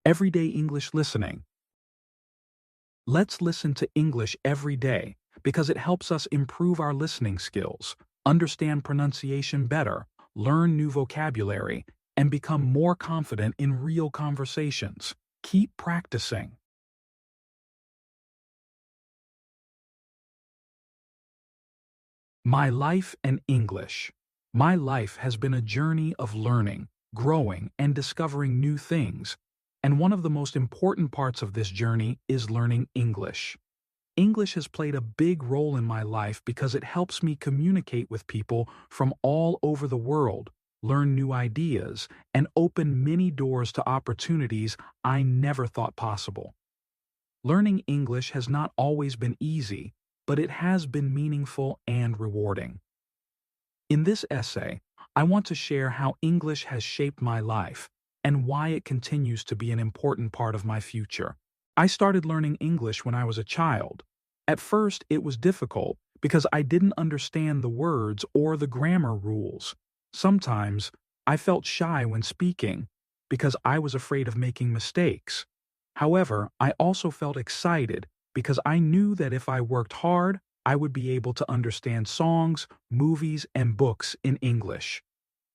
Everyday English listening. Let's listen to English every day because it helps us improve our listening skills, understand pronunciation better, learn new vocabulary, and become more confident in real conversations. Keep practicing. My life and English. My life has been a journey of learning, growing, and discovering new things. And one of the most important parts of this journey is learning English. English has played a big role in my life because it helps me communicate with people from all over the world, learn new ideas, and open many doors to opportunities I never thought possible. Learning English has not always been easy, but it has been meaningful and rewarding. In this essay, I want to share how English has shaped my life and why it continues to be an important part of my future. I started learning English when I was a child. At first, it was difficult because I didn't understand the words or the grammar rules. Sometimes, I felt shy when speaking because I was afraid of making mistakes. However, I also felt excited because I knew that if I worked hard, I would be able to understand songs, movies, and books in English.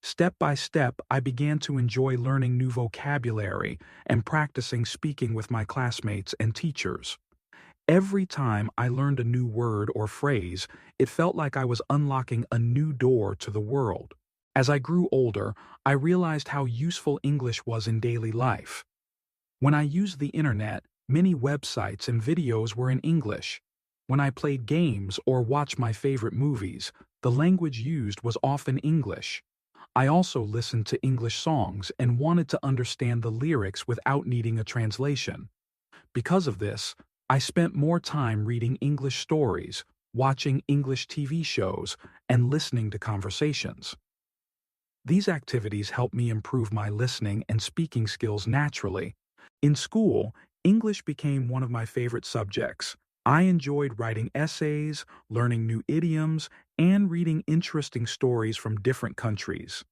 Step by step, I began to enjoy learning new vocabulary and practicing speaking with my classmates and teachers. Every time I learned a new word or phrase, it felt like I was unlocking a new door to the world. As I grew older, I realized how useful English was in daily life. When I used the internet, many websites and videos were in English. When I played games or watched my favorite movies, the language used was often English. I also listened to English songs and wanted to understand the lyrics without needing a translation. Because of this, I spent more time reading English stories, watching English TV shows, and listening to conversations. These activities helped me improve my listening and speaking skills naturally. In school, English became one of my favorite subjects. I enjoyed writing essays, learning new idioms, and reading interesting stories from different countries.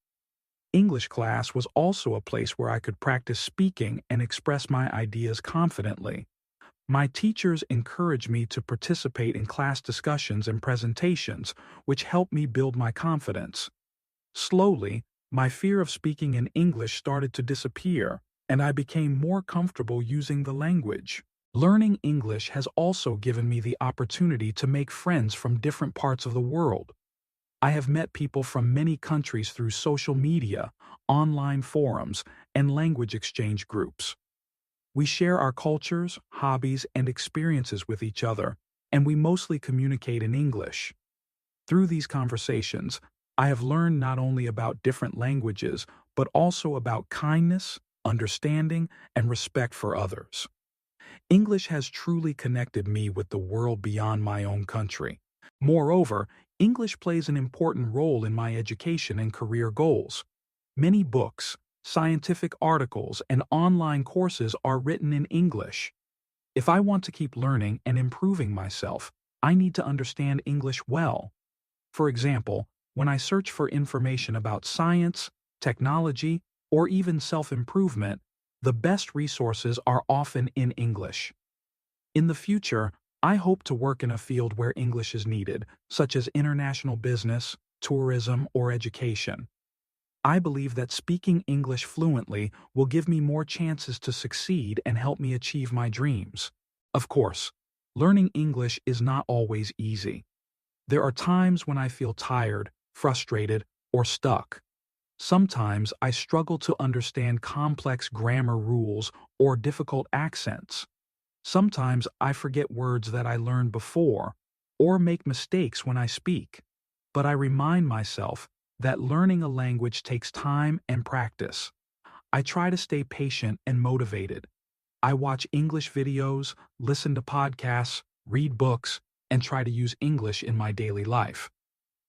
English class was also a place where I could practice speaking and express my ideas confidently. My teachers encouraged me to participate in class discussions and presentations, which helped me build my confidence. Slowly, my fear of speaking in English started to disappear, and I became more comfortable using the language. Learning English has also given me the opportunity to make friends from different parts of the world. I have met people from many countries through social media, online forums, and language exchange groups. We share our cultures, hobbies, and experiences with each other, and we mostly communicate in English. Through these conversations, I have learned not only about different languages, but also about kindness, understanding, and respect for others. English has truly connected me with the world beyond my own country. Moreover, English plays an important role in my education and career goals. Many books, scientific articles, and online courses are written in English. If I want to keep learning and improving myself, I need to understand English well. For example, when I search for information about science, technology, or even self-improvement, the best resources are often in English. In the future, I hope to work in a field where English is needed, such as international business, tourism, or education. I believe that speaking English fluently will give me more chances to succeed and help me achieve my dreams. Of course, learning English is not always easy. There are times when I feel tired, frustrated, or stuck. Sometimes I struggle to understand complex grammar rules or difficult accents. Sometimes I forget words that I learned before or make mistakes when I speak. But I remind myself that learning a language takes time and practice. I try to stay patient and motivated. I watch English videos, listen to podcasts, read books, and try to use English in my daily life.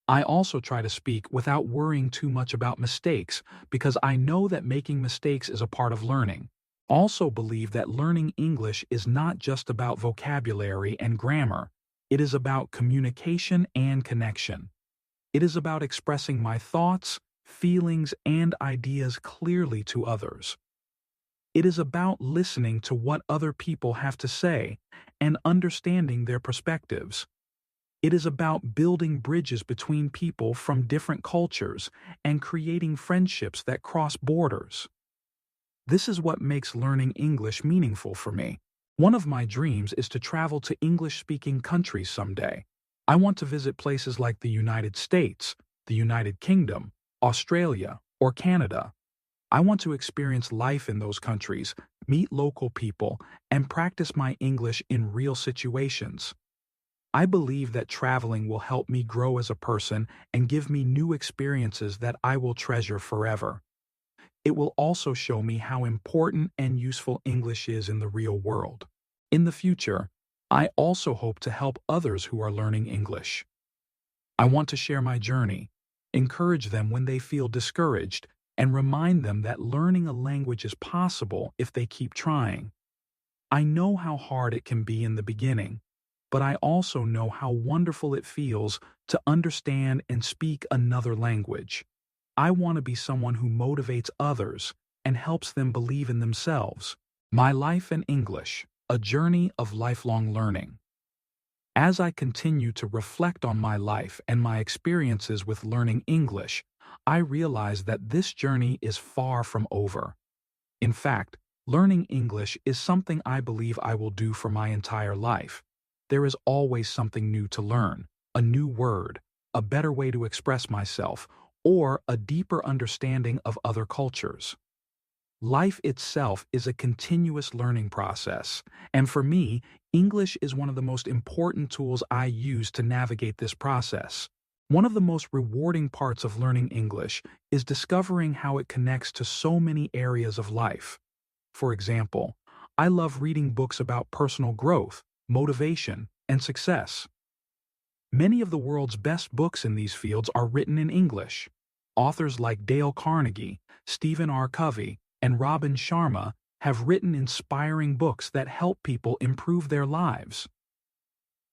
I also try to speak without worrying too much about mistakes because I know that making mistakes is a part of learning. Also believe that learning English is not just about vocabulary and grammar. It is about communication and connection. It is about expressing my thoughts, feelings, and ideas clearly to others. It is about listening to what other people have to say and understanding their perspectives. It is about building bridges between people from different cultures and creating friendships that cross borders. This is what makes learning English meaningful for me. One of my dreams is to travel to English-speaking countries someday. I want to visit places like the United States, the United Kingdom, Australia, or Canada. I want to experience life in those countries, meet local people, and practice my English in real situations. I believe that traveling will help me grow as a person and give me new experiences that I will treasure forever. It will also show me how important and useful English is in the real world. In the future, I also hope to help others who are learning English. I want to share my journey, encourage them when they feel discouraged, and remind them that learning a language is possible if they keep trying. I know how hard it can be in the beginning, but I also know how wonderful it feels to understand and speak another language. I want to be someone who motivates others and helps them believe in themselves. My life in English, a journey of lifelong learning. As I continue to reflect on my life and my experiences with learning English, I realize that this journey is far from over. In fact, learning English is something I believe I will do for my entire life. There is always something new to learn, a new word, a better way to express myself, or a deeper understanding of other cultures. Life itself is a continuous learning process, and for me, English is one of the most important tools I use to navigate this process. One of the most rewarding parts of learning English is discovering how it connects to so many areas of life. For example, I love reading books about personal growth, motivation, and success. Many of the world's best books in these fields are written in English. Authors like Dale Carnegie, Stephen R. Covey, and Robin Sharma have written inspiring books that help people improve their lives.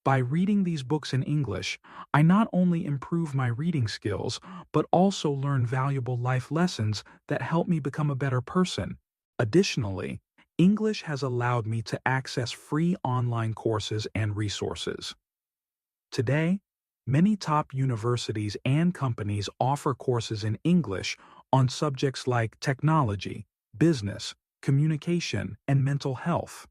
By reading these books in English, I not only improve my reading skills, but also learn valuable life lessons that help me become a better person. Additionally, English has allowed me to access free online courses and resources. Today, many top universities and companies offer courses in English on subjects like technology, business, communication, and mental health.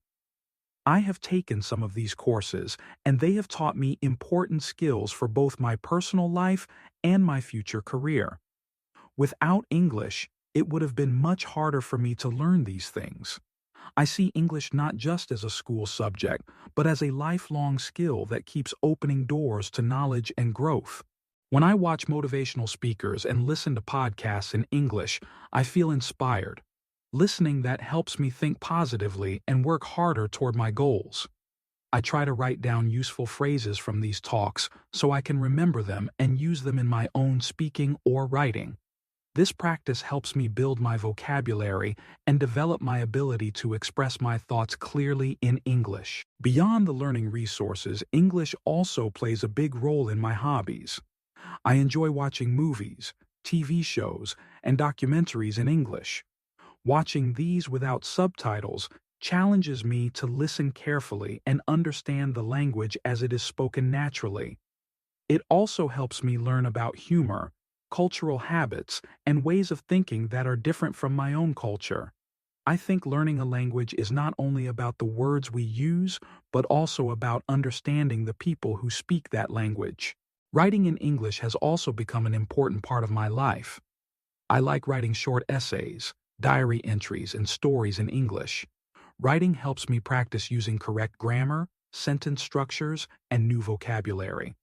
I have taken some of these courses, and they have taught me important skills for both my personal life and my future career. Without English, it would have been much harder for me to learn these things. I see English not just as a school subject, but as a lifelong skill that keeps opening doors to knowledge and growth. When I watch motivational speakers and listen to podcasts in English, I feel inspired. Listening that helps me think positively and work harder toward my goals. I try to write down useful phrases from these talks so I can remember them and use them in my own speaking or writing. This practice helps me build my vocabulary and develop my ability to express my thoughts clearly in English. Beyond the learning resources, English also plays a big role in my hobbies. I enjoy watching movies, TV shows, and documentaries in English. Watching these without subtitles challenges me to listen carefully and understand the language as it is spoken naturally. It also helps me learn about humor, cultural habits, and ways of thinking that are different from my own culture. I think learning a language is not only about the words we use, but also about understanding the people who speak that language. Writing in English has also become an important part of my life. I like writing short essays, diary entries, and stories in English. Writing helps me practice using correct grammar, sentence structures, and new vocabulary.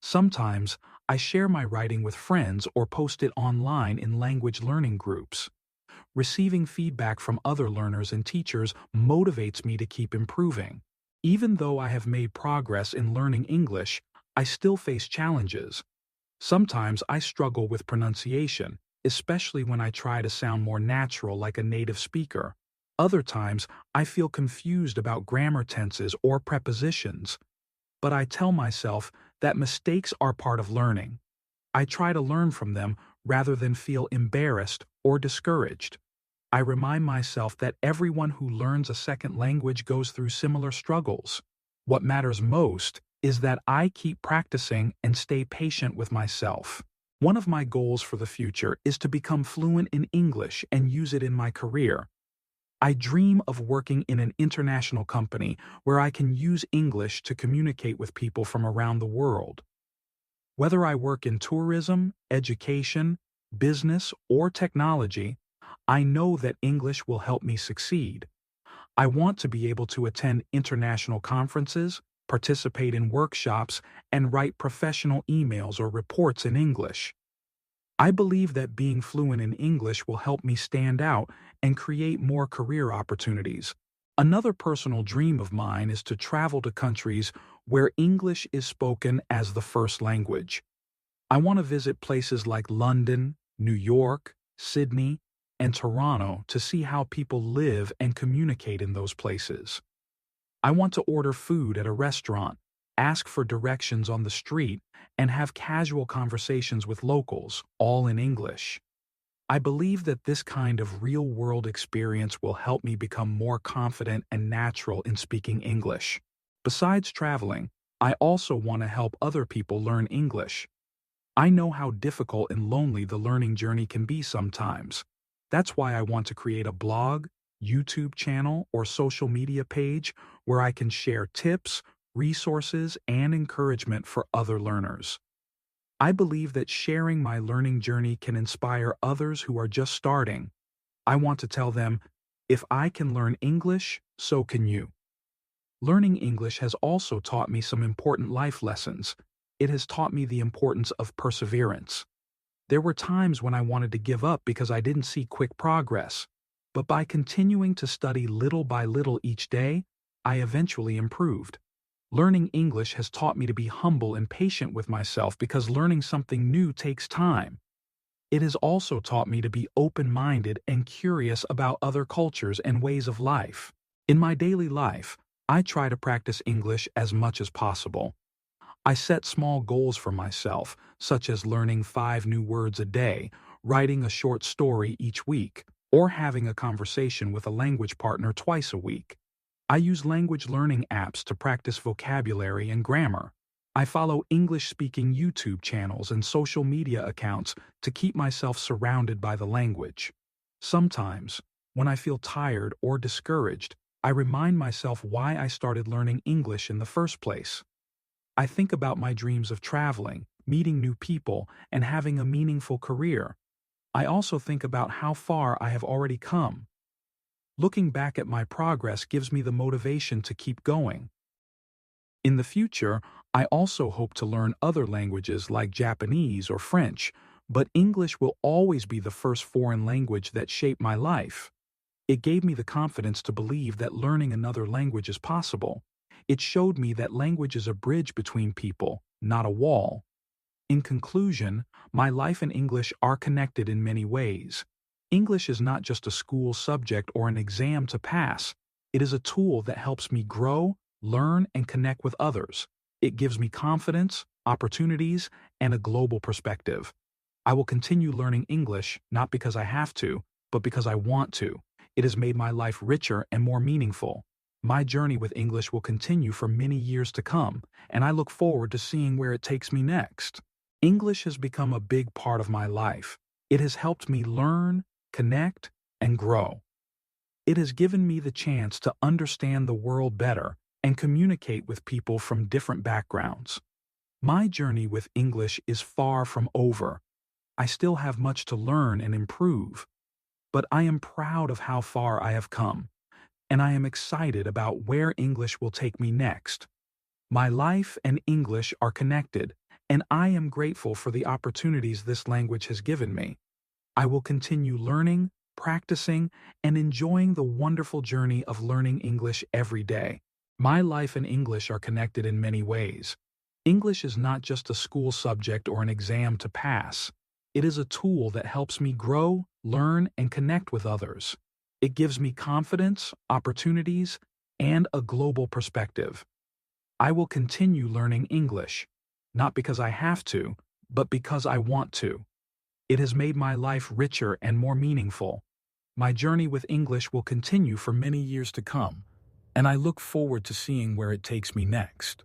Sometimes, I share my writing with friends or post it online in language learning groups. Receiving feedback from other learners and teachers motivates me to keep improving. Even though I have made progress in learning English, I still face challenges. Sometimes I struggle with pronunciation, especially when I try to sound more natural like a native speaker. Other times, I feel confused about grammar tenses or prepositions. But I tell myself that mistakes are part of learning. I try to learn from them rather than feel embarrassed or discouraged. I remind myself that everyone who learns a second language goes through similar struggles. What matters most is that I keep practicing and stay patient with myself. One of my goals for the future is to become fluent in English and use it in my career. I dream of working in an international company where I can use English to communicate with people from around the world. Whether I work in tourism, education, business, or technology, I know that English will help me succeed. I want to be able to attend international conferences, participate in workshops, and write professional emails or reports in English. I believe that being fluent in English will help me stand out and create more career opportunities. Another personal dream of mine is to travel to countries where English is spoken as the first language. I want to visit places like London, New York, Sydney, and Toronto to see how people live and communicate in those places. I want to order food at a restaurant, ask for directions on the street, and have casual conversations with locals, all in English. I believe that this kind of real-world experience will help me become more confident and natural in speaking English. Besides traveling, I also want to help other people learn English. I know how difficult and lonely the learning journey can be sometimes. That's why I want to create a blog, YouTube channel, or social media page where I can share tips, resources, and encouragement for other learners. I believe that sharing my learning journey can inspire others who are just starting. I want to tell them, if I can learn English, so can you. Learning English has also taught me some important life lessons. It has taught me the importance of perseverance. There were times when I wanted to give up because I didn't see quick progress. But by continuing to study little by little each day, I eventually improved. Learning English has taught me to be humble and patient with myself because learning something new takes time. It has also taught me to be open-minded and curious about other cultures and ways of life. In my daily life, I try to practice English as much as possible. I set small goals for myself, such as learning 5 new words a day, writing a short story each week, or having a conversation with a language partner twice a week. I use language learning apps to practice vocabulary and grammar. I follow English-speaking YouTube channels and social media accounts to keep myself surrounded by the language. Sometimes, when I feel tired or discouraged, I remind myself why I started learning English in the first place. I think about my dreams of traveling, meeting new people, and having a meaningful career. I also think about how far I have already come. Looking back at my progress gives me the motivation to keep going. In the future, I also hope to learn other languages like Japanese or French, but English will always be the first foreign language that shaped my life. It gave me the confidence to believe that learning another language is possible. It showed me that language is a bridge between people, not a wall. In conclusion, my life and English are connected in many ways. English is not just a school subject or an exam to pass. It is a tool that helps me grow, learn, and connect with others. It gives me confidence, opportunities, and a global perspective. I will continue learning English not because I have to, but because I want to. It has made my life richer and more meaningful. My journey with English will continue for many years to come, and I look forward to seeing where it takes me next. English has become a big part of my life. It has helped me learn, connect, and grow. It has given me the chance to understand the world better and communicate with people from different backgrounds. My journey with English is far from over. I still have much to learn and improve. But I am proud of how far I have come, and I am excited about where English will take me next. My life and English are connected, and I am grateful for the opportunities this language has given me. I will continue learning, practicing, and enjoying the wonderful journey of learning English every day. My life and English are connected in many ways. English is not just a school subject or an exam to pass. It is a tool that helps me grow, learn, and connect with others. It gives me confidence, opportunities, and a global perspective. I will continue learning English, not because I have to, but because I want to. It has made my life richer and more meaningful. My journey with English will continue for many years to come, and I look forward to seeing where it takes me next.